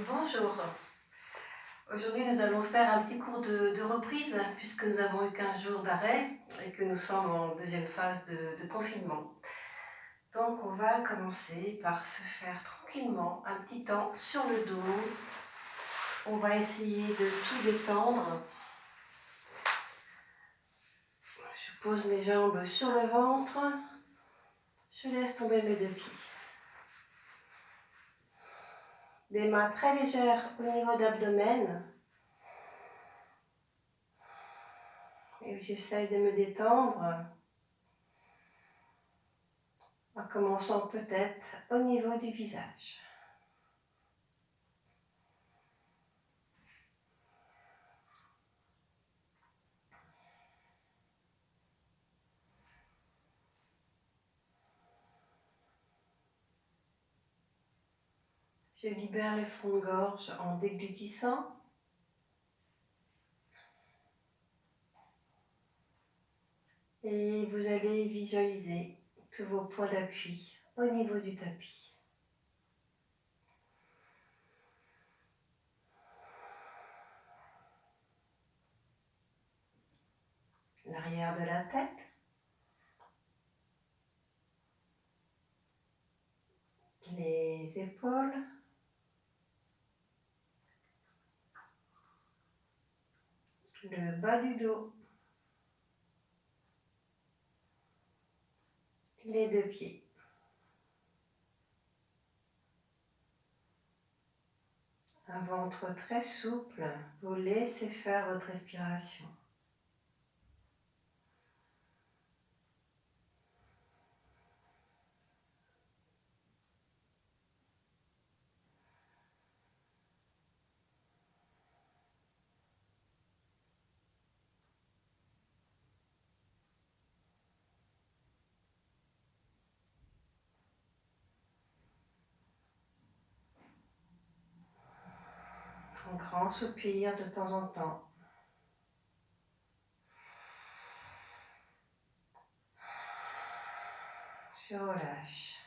Bonjour. Aujourd'hui, nous allons faire un petit cours de reprise puisque nous avons eu 15 jours d'arrêt et que nous sommes en deuxième phase de confinement. Donc, on va commencer par se faire tranquillement un petit temps sur le dos. On va essayer de tout détendre. Je pose mes jambes sur le ventre. Je laisse tomber mes deux pieds. Des mains très légères au niveau d'abdomen. Et j'essaye de me détendre en commençant peut-être au niveau du visage. Je libère le fond de gorge en déglutissant. Et vous allez visualiser tous vos points d'appui au niveau du tapis. L'arrière de la tête. Les épaules. Le bas du dos. Les deux pieds. Un ventre très souple. Vous laissez faire votre respiration. Un grand soupir de temps en temps. Je relâche.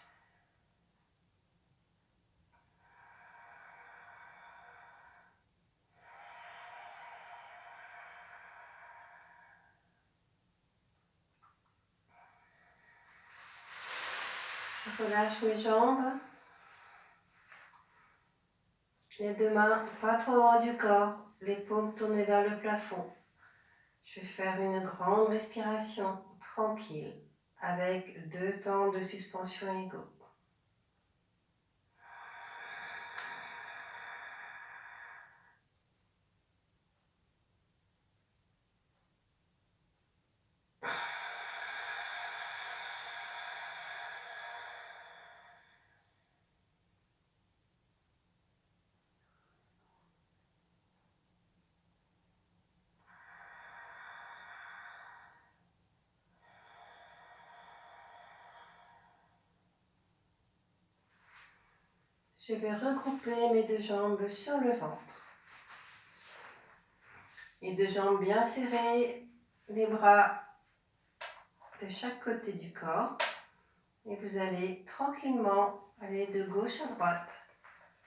Je relâche mes jambes. Les deux mains pas trop loin du corps. Les paumes tournées vers le plafond. Je vais faire une grande respiration tranquille avec 2 temps de suspension égaux. Je vais regrouper mes deux jambes sur le ventre. Les deux jambes bien serrées, les bras de chaque côté du corps. Et vous allez tranquillement aller de gauche à droite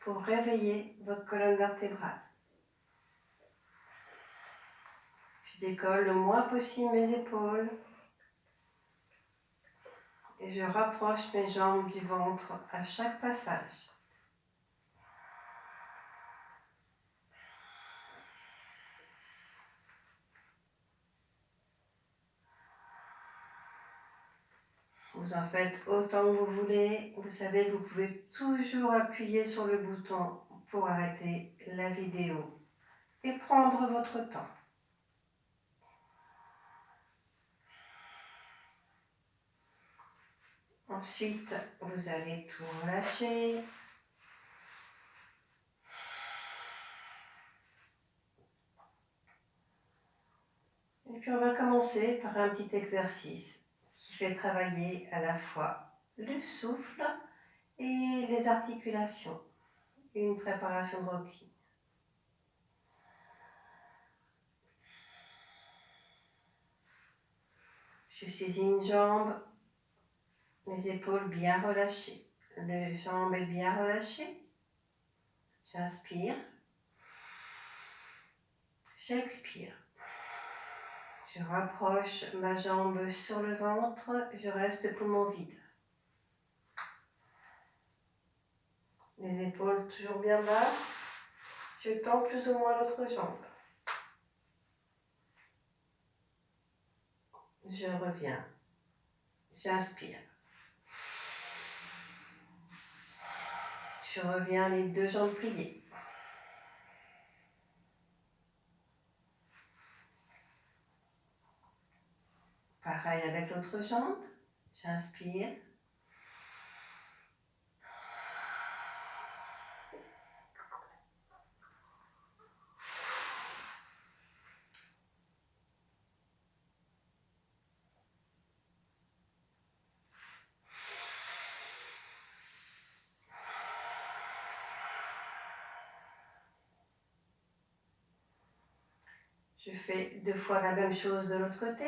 pour réveiller votre colonne vertébrale. Je décolle le moins possible mes épaules et je rapproche mes jambes du ventre à chaque passage. Vous en faites autant que vous voulez. Vous savez, vous pouvez toujours appuyer sur le bouton pour arrêter la vidéo et prendre votre temps. Ensuite, vous allez tout relâcher. Et puis on va commencer par un petit exercice qui fait travailler à la fois le souffle et les articulations. Une préparation de rocking. Je saisis une jambe, les épaules bien relâchées, le jambe est bien relâchée. J'inspire. J'expire. Je rapproche ma jambe sur le ventre, je reste poumon vide. Les épaules toujours bien basses. Je tends plus ou moins l'autre jambe. Je reviens. J'inspire. Je reviens les deux jambes pliées. Pareil avec l'autre jambe. J'inspire. Je fais 2 fois la même chose de l'autre côté.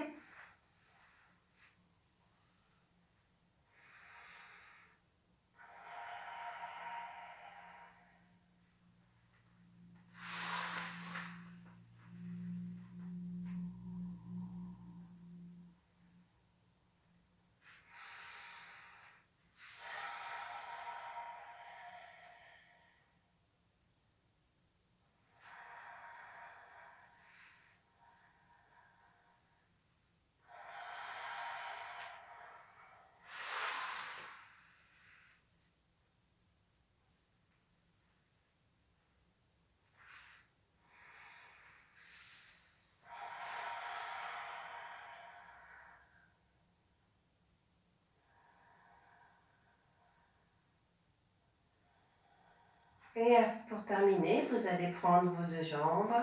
Et pour terminer, vous allez prendre vos deux jambes.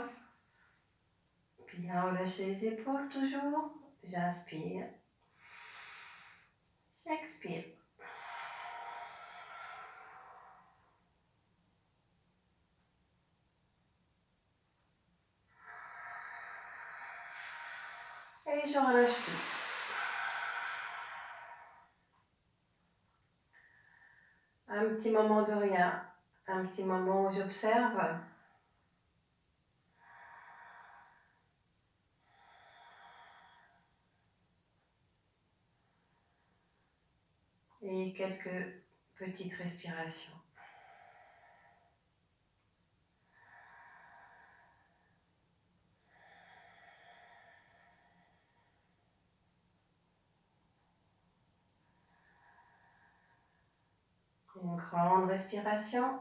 Bien relâcher les épaules toujours. J'inspire. J'expire. Et je relâche tout. Un petit moment de rien. Un petit moment où j'observe. Et quelques petites respirations. Une grande respiration.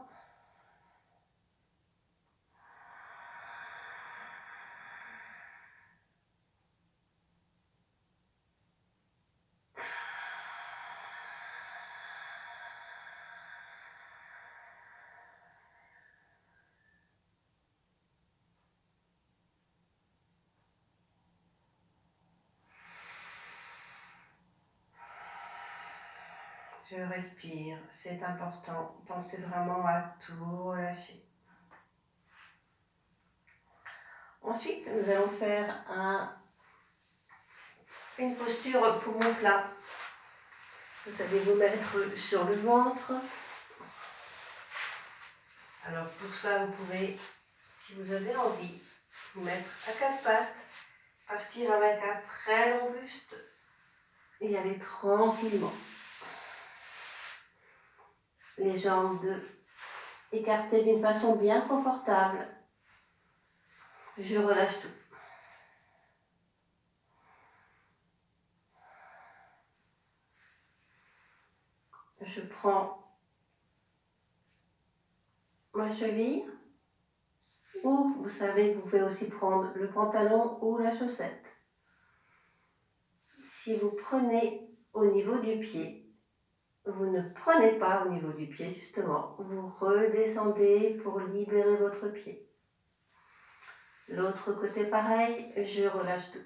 Je respire, c'est important. Pensez vraiment à tout relâcher. Ensuite, nous allons faire une posture poumon plat. Vous allez vous mettre sur le ventre. Alors pour ça, vous pouvez, si vous avez envie, vous mettre à 4 pattes, partir avec un très long buste et aller tranquillement. Les jambes écartées d'une façon bien confortable. Je relâche tout. Je prends ma cheville, ou vous savez, vous pouvez aussi prendre le pantalon ou la chaussette. Si vous prenez au niveau du pied, vous ne prenez pas au niveau du pied justement, vous redescendez pour libérer votre pied. L'autre côté pareil, je relâche tout.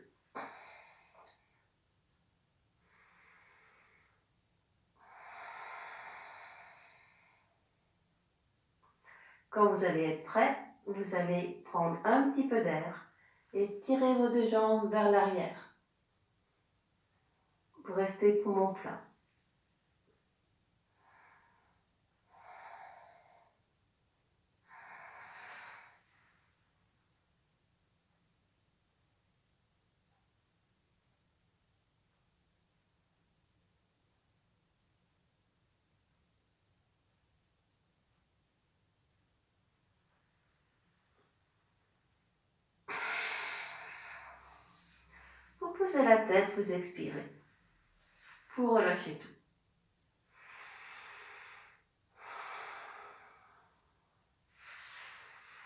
Quand vous allez être prêt, vous allez prendre un petit peu d'air et tirer vos deux jambes vers l'arrière. Vous restez poumon plein. posez la tête, vous expirez. Vous relâchez tout.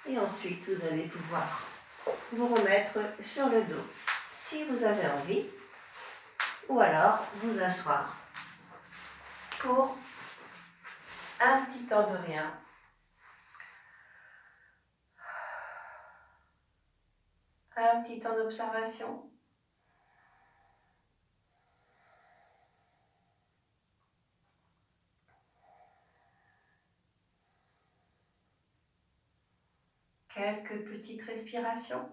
Et ensuite, vous allez pouvoir vous remettre sur le dos, si vous avez envie, ou alors vous asseoir pour un petit temps de rien. Un petit temps d'observation. Quelques petites respirations.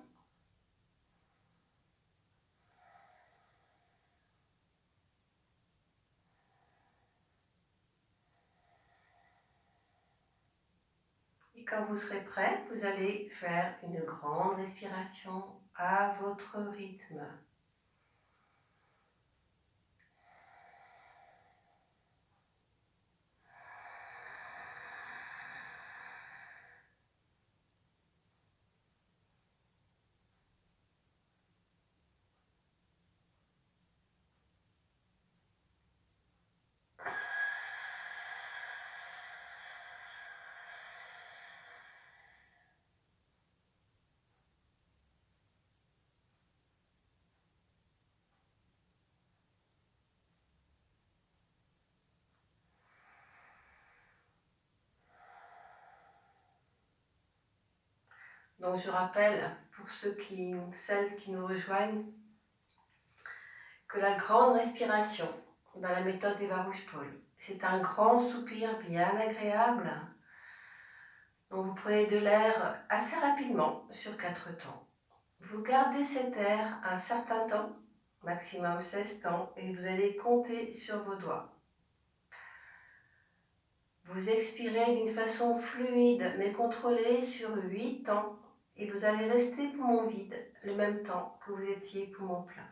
Et quand vous serez prêt, vous allez faire une grande respiration à votre rythme. Donc je rappelle, pour celles qui nous rejoignent, que la grande respiration dans la méthode d'Eva Rouge-Paul, c'est un grand soupir bien agréable. Donc vous prenez de l'air assez rapidement sur 4 temps. Vous gardez cet air un certain temps, maximum 16 temps, et vous allez compter sur vos doigts. Vous expirez d'une façon fluide mais contrôlée sur 8 temps et vous allez rester poumon vide le même temps que vous étiez poumon plein.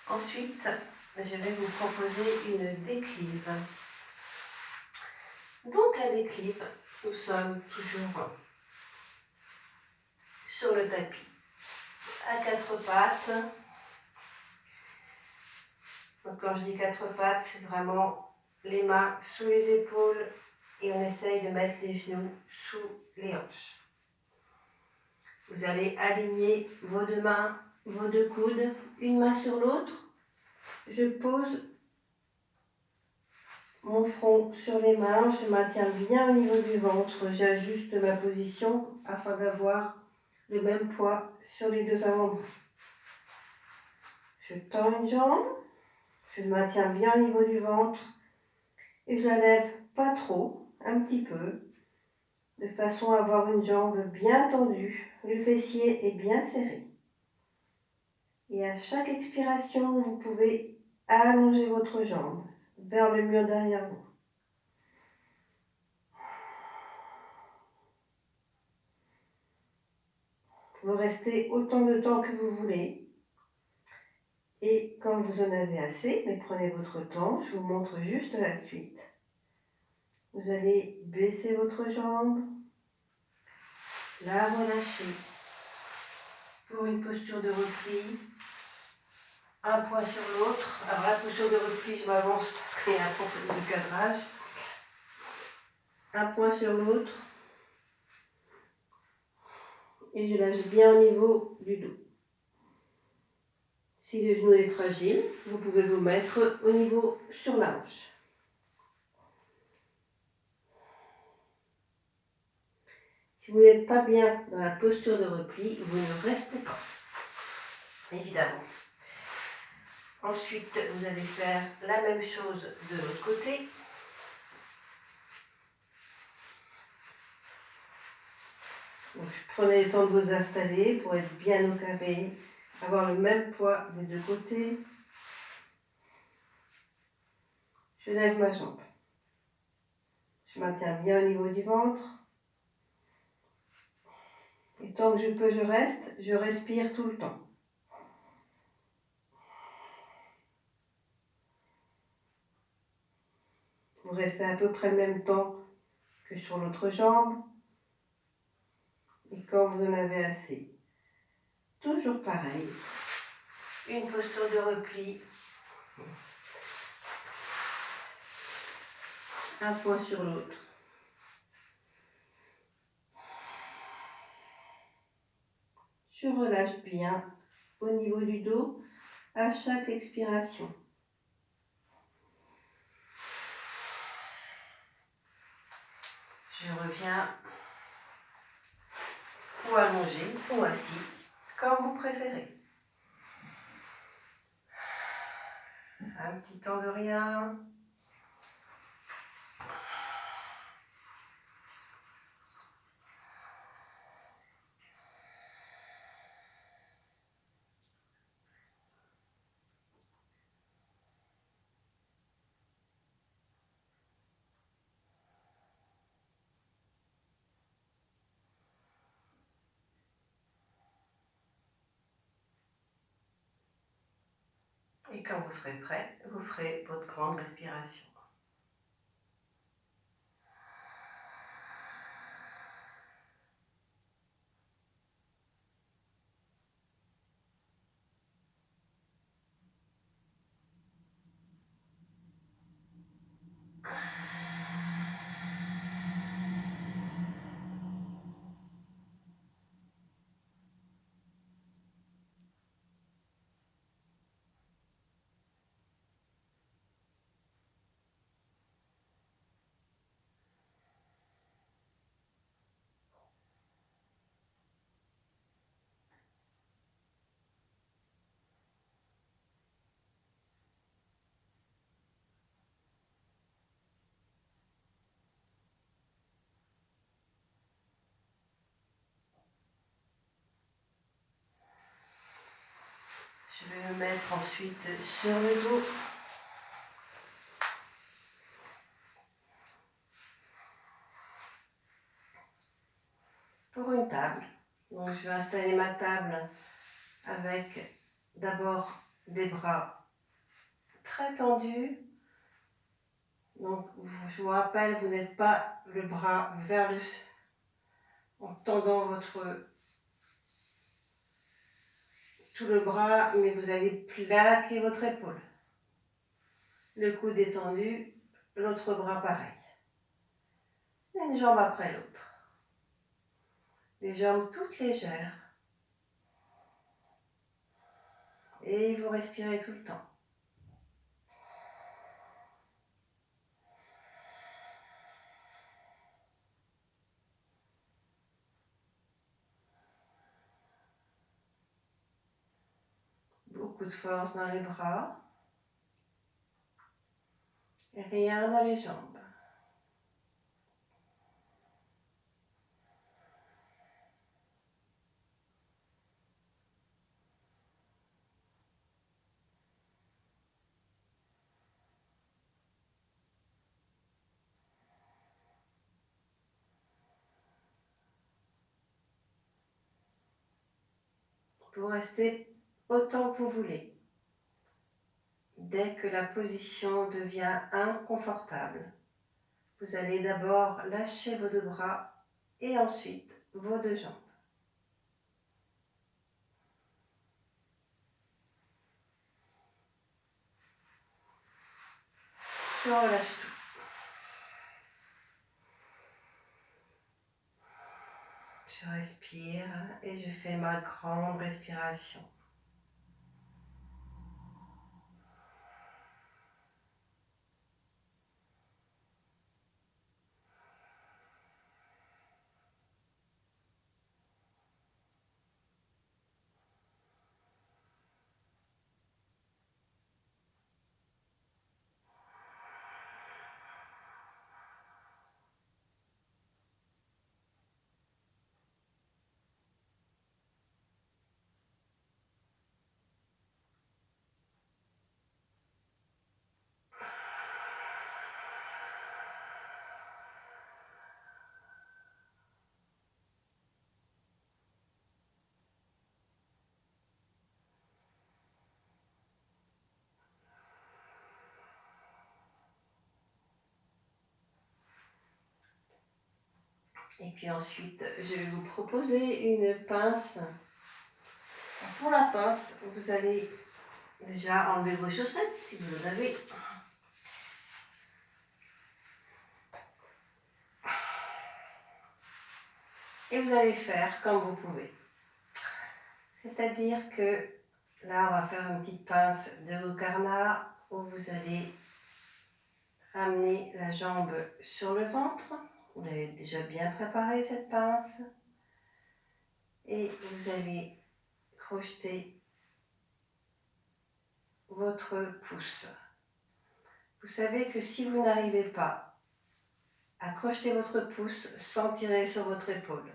Ensuite, je vais vous proposer une déclive. Donc la déclive, nous sommes toujours sur le tapis, à 4 pattes. Donc quand je dis 4 pattes, c'est vraiment les mains sous les épaules et on essaye de mettre les genoux sous les hanches. Vous allez aligner vos deux mains, vos deux coudes, une main sur l'autre. Je pose mon front sur les mains, je maintiens bien au niveau du ventre, j'ajuste ma position afin d'avoir le même poids sur les deux avant-bras. Je tends une jambe, je le maintiens bien au niveau du ventre et je la lève pas trop, un petit peu, de façon à avoir une jambe bien tendue, le fessier est bien serré. Et à chaque expiration, vous pouvez allonger votre jambe vers le mur derrière vous. Vous restez autant de temps que vous voulez. Et quand vous en avez assez, mais prenez votre temps, je vous montre juste la suite. Vous allez baisser votre jambe, la relâcher pour une posture de repli. Un point sur l'autre. Alors la posture de repli, je m'avance parce qu'il y a un problème de cadrage. Un point sur l'autre. Et je lâche bien au niveau du dos. Si le genou est fragile, vous pouvez vous mettre au niveau sur la hanche. Si vous n'êtes pas bien dans la posture de repli, vous ne restez pas, évidemment. Ensuite, vous allez faire la même chose de l'autre côté. Donc, prenez le temps de vous installer pour être bien au carré, avoir le même poids des deux côtés. Je lève ma jambe. Je maintiens bien au niveau du ventre. Et tant que je peux, je reste. Je respire tout le temps. Vous restez à peu près le même temps que sur l'autre jambe. Et quand vous en avez assez, toujours pareil, une posture de repli, un point sur l'autre. Je relâche bien au niveau du dos à chaque expiration. Je reviens ou allongé ou assis, comme vous préférez. Un petit temps de rien. Et quand vous serez prêt, vous ferez votre grande respiration. Je vais me mettre ensuite sur le dos. Pour une table. Donc je vais installer ma table avec d'abord des bras très tendus. Donc je vous rappelle, vous n'êtes pas le bras vers le en tendant tout le bras, mais vous allez plaquer votre épaule. Le coude détendu, l'autre bras pareil. Une jambe après l'autre. Les jambes toutes légères. Et vous respirez tout le temps. Beaucoup de force dans les bras. Et rien dans les jambes. Vous restez autant que vous voulez. Dès que la position devient inconfortable, vous allez d'abord lâcher vos deux bras et ensuite vos deux jambes. Je relâche tout. Je respire et je fais ma grande respiration. Et puis ensuite, je vais vous proposer une pince. Pour la pince, vous allez déjà enlever vos chaussettes si vous en avez. Et vous allez faire comme vous pouvez. C'est-à-dire que là, on va faire une petite pince de Gokarna où vous allez ramener la jambe sur le ventre. Vous l'avez déjà bien préparé cette pince. Et vous allez crocheter votre pouce. Vous savez que si vous n'arrivez pas à crocheter votre pouce sans tirer sur votre épaule,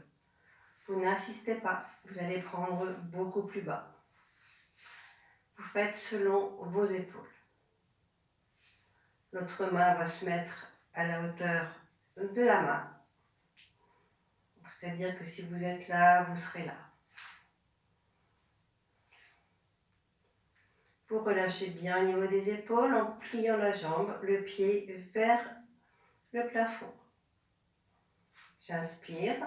vous n'insistez pas, vous allez prendre beaucoup plus bas. Vous faites selon vos épaules. L'autre main va se mettre à la hauteur de la main. C'est-à-dire que si vous êtes là, vous serez là. Vous relâchez bien au niveau des épaules en pliant la jambe, le pied vers le plafond. J'inspire.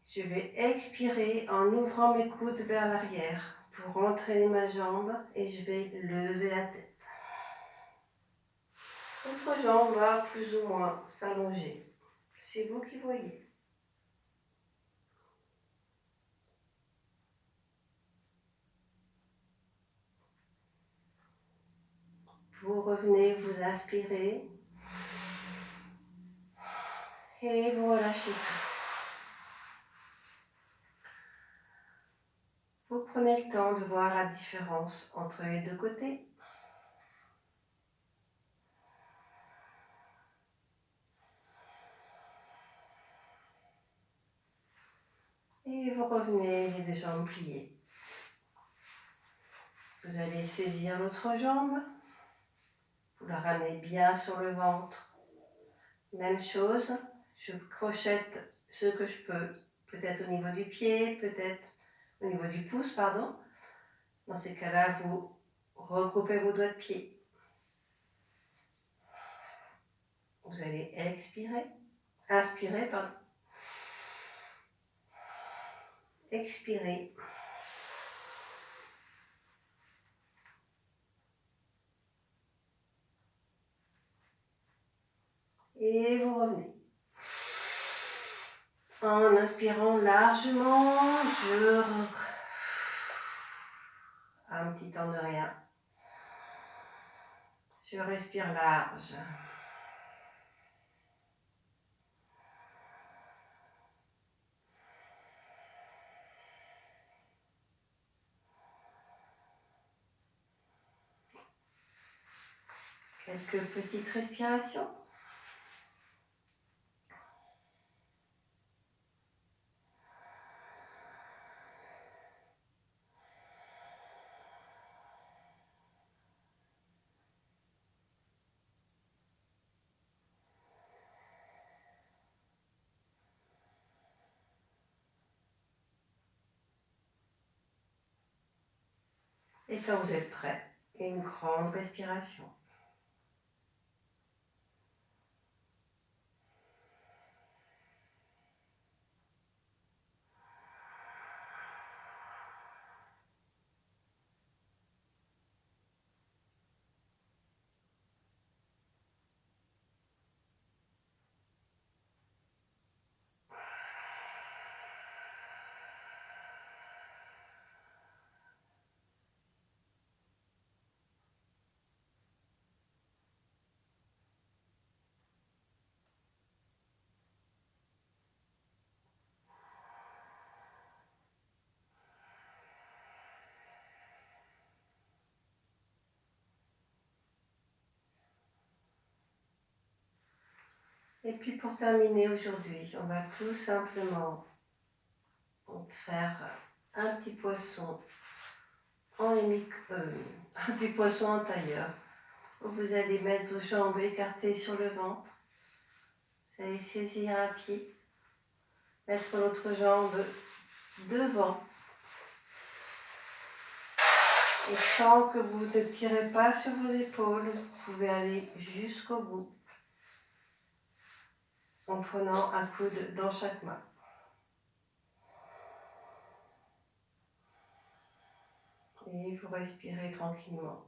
Je vais expirer en ouvrant mes coudes vers l'arrière pour entraîner ma jambe et je vais lever la tête. Votre jambe va plus ou moins s'allonger. C'est vous qui voyez. Vous revenez, vous inspirez et vous relâchez tout. Vous prenez le temps de voir la différence entre les deux côtés. Et vous revenez les deux jambes pliées. Vous allez saisir l'autre jambe. Vous la ramenez bien sur le ventre. Même chose, je crochette ce que je peux. Peut-être au niveau du pied, peut-être au niveau du pouce, pardon. Dans ces cas-là, vous regroupez vos doigts de pied. Vous allez inspirer, pardon. Expirez. Et vous revenez. En inspirant largement, un petit temps de rien. Je respire large. Quelques petites respirations. Et quand vous êtes prêt, une grande respiration. Et puis pour terminer aujourd'hui, on va tout simplement faire un petit poisson un petit poisson en tailleur. Vous allez mettre vos jambes écartées sur le ventre. Vous allez saisir un pied, mettre l'autre jambe devant. Et tant que vous ne tirez pas sur vos épaules, vous pouvez aller jusqu'au bout. en prenant un coude dans chaque main. Et vous respirez tranquillement.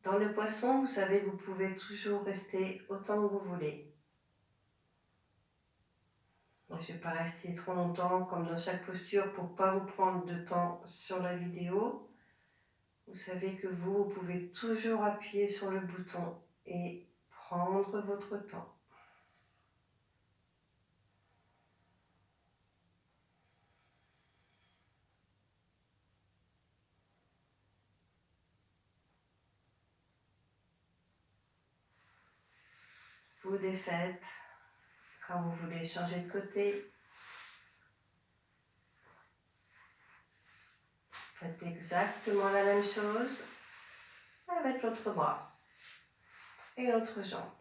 Dans le poisson, vous savez, vous pouvez toujours rester autant que vous voulez. Donc, je ne vais pas rester trop longtemps comme dans chaque posture pour ne pas vous prendre de temps sur la vidéo. Vous savez que vous pouvez toujours appuyer sur le bouton et prendre votre temps. Vous défaites quand vous voulez changer de côté. Faites exactement la même chose avec l'autre bras et l'autre jambe.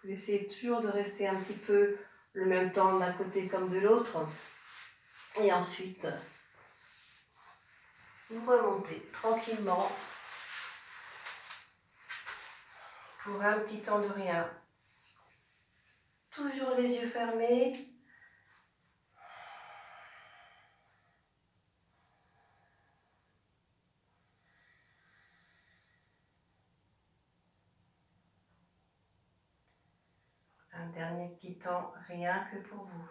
Vous essayez toujours de rester un petit peu le même temps d'un côté comme de l'autre. Et ensuite, vous remontez tranquillement pour un petit temps de rien. Toujours les yeux fermés. Un dernier petit temps, rien que pour vous.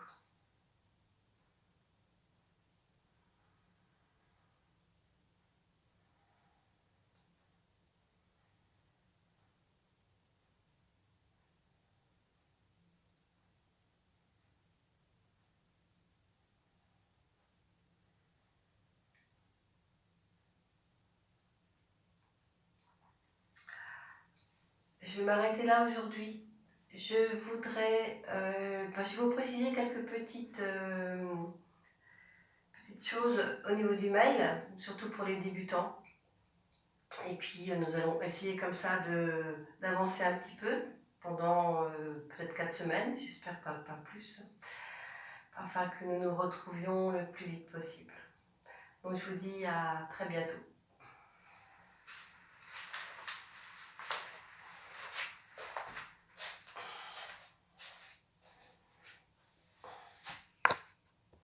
Je vais m'arrêter là aujourd'hui. Je voudrais je vais vous préciser quelques petites choses au niveau du mail, surtout pour les débutants. Et puis nous allons essayer comme ça d'avancer un petit peu pendant peut-être 4 semaines, j'espère pas plus, afin que nous nous retrouvions le plus vite possible. Donc je vous dis à très bientôt.